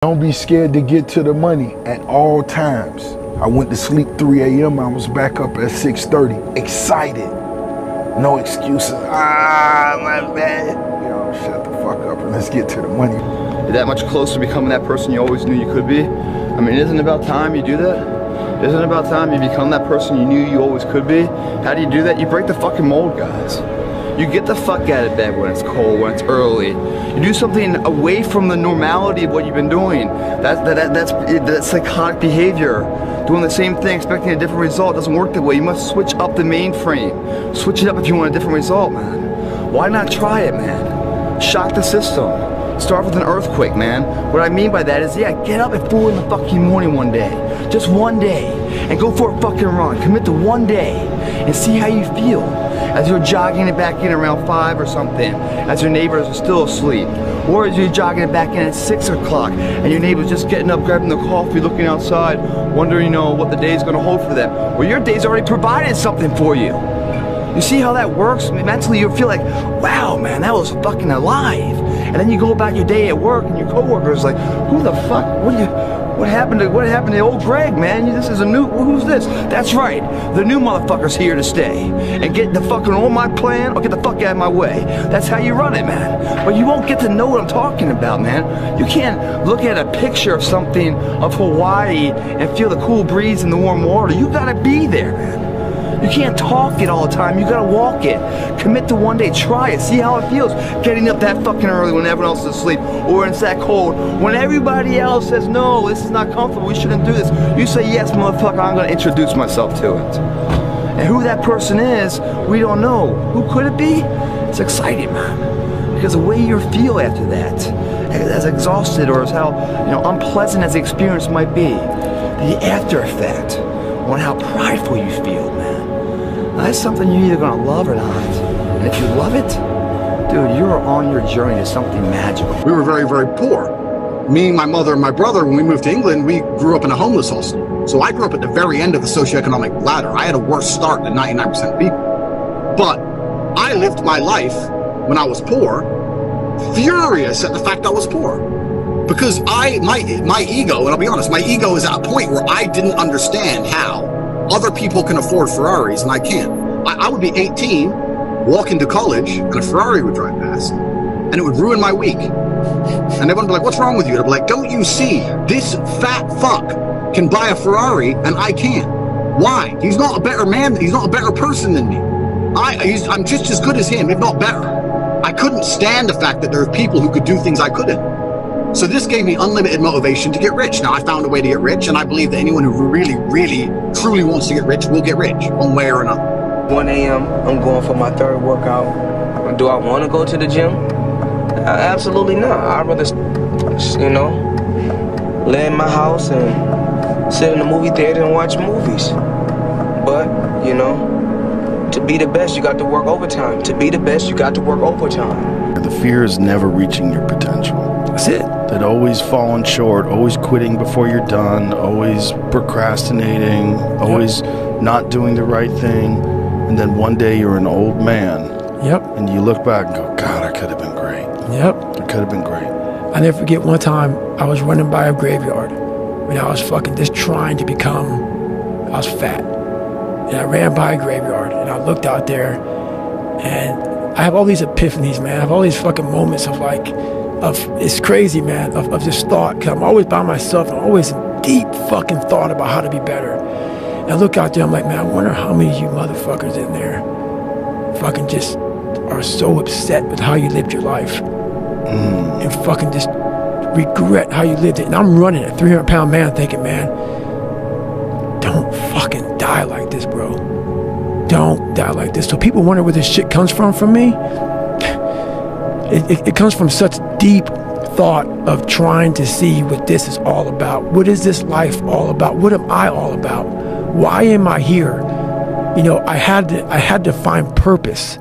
Don't be scared to get to the money at all times. I went to sleep 3 a.m. I was back up at 6:30, excited. No excuses. My bad. Shut the fuck up and let's get to the money. You're that much closer to becoming that person you always knew you could be. I mean, isn't it about time you do that? Isn't it about time you become that person you knew you always could be? How do you do that? You break the fucking mold, guys. You get the fuck out of bed when it's cold, when it's early. You do something away from the normality of what you've been doing. That's psychotic behavior. Doing the same thing, expecting a different result doesn't work that way. You must switch up the mainframe. Switch it up if you want a different result, man. Why not try it, man? Shock the system. Start with an earthquake, man. What I mean by that is, yeah, get up at 4 in the fucking morning one day. Just one day. And go for a fucking run. Commit to one day. And see how you feel. As you're jogging it back in around 5 or something. As your neighbors are still asleep. Or as you're jogging it back in at 6 o'clock. And your neighbor's just getting up, grabbing the coffee, looking outside. Wondering, what the day's gonna hold for them. Well, your day's already provided something for you. You see how that works? Mentally you feel like, wow, man, that was fucking alive. And then you go about your day at work and your coworkers like, who the fuck? What happened to old Greg, man? This is a new, who's this? That's right, the new motherfucker's here to stay. And get the fucking on my plan or get the fuck out of my way. That's how you run it, man. But you won't get to know what I'm talking about, man. You can't look at a picture of something of Hawaii and feel the cool breeze and the warm water. You gotta be there, man. You can't talk it all the time, you gotta walk it. Commit to one day, try it, see how it feels. Getting up that fucking early when everyone else is asleep, or when it's that cold. When everybody else says, no, this is not comfortable, we shouldn't do this. You say, yes, motherfucker, I'm gonna introduce myself to it. And who that person is, we don't know. Who could it be? It's exciting, man. Because the way you feel after that, as exhausted or as how unpleasant as the experience might be, the after effect on how prideful you feel, man. Now, that's something you're either gonna love or not. And if you love it, dude, you're on your journey to something magical. We were very, very poor. Me, my mother, and my brother, when we moved to England, we grew up in a homeless hostel. So I grew up at the very end of the socioeconomic ladder. I had a worse start than 99% of people. But I lived my life when I was poor, furious at the fact I was poor. Because my ego, and I'll be honest, my ego is at a point where I didn't understand how other people can afford Ferraris and I can't. I would be 18, walk into college, and a Ferrari would drive past, and it would ruin my week. And everyone would be like, what's wrong with you? And I'd be like, don't you see, this fat fuck can buy a Ferrari and I can't. Why? He's not a better man, he's not a better person than me. I'm just as good as him, if not better. I couldn't stand the fact that there are people who could do things I couldn't. So this gave me unlimited motivation to get rich. Now I found a way to get rich, and I believe that anyone who really, really, truly wants to get rich will get rich, one way or another. 1 a.m., I'm going for my third workout. Do I want to go to the gym? Absolutely not. I'd rather, lay in my house and sit in the movie theater and watch movies. But, to be the best, you got to work overtime. To be the best, you got to work overtime. The fear is never reaching your potential. That's it. That always falling short, always quitting before you're done, always procrastinating, always not doing the right thing. And then one day you're an old man. Yep. And you look back and go, God, I could have been great. Yep. I could have been great. I never forget one time I was running by a graveyard when I was fucking just trying to I was fat. And I ran by a graveyard and I looked out there and I have all these epiphanies, man. I have all these fucking moments of it's crazy, man, of just thought. Cause I'm always by myself. I'm always in deep fucking thought about how to be better. And I look out there, I'm like, man, I wonder how many of you motherfuckers in there fucking just are so upset with how you lived your life. And fucking just regret how you lived it. And I'm running a 300-pound man thinking, man, don't fucking die like this, bro. Don't die like this. So people wonder where this shit comes from me. It comes from such deep thought of trying to see what this is all about. What is this life all about? What am I all about? Why am I here? I had to find purpose.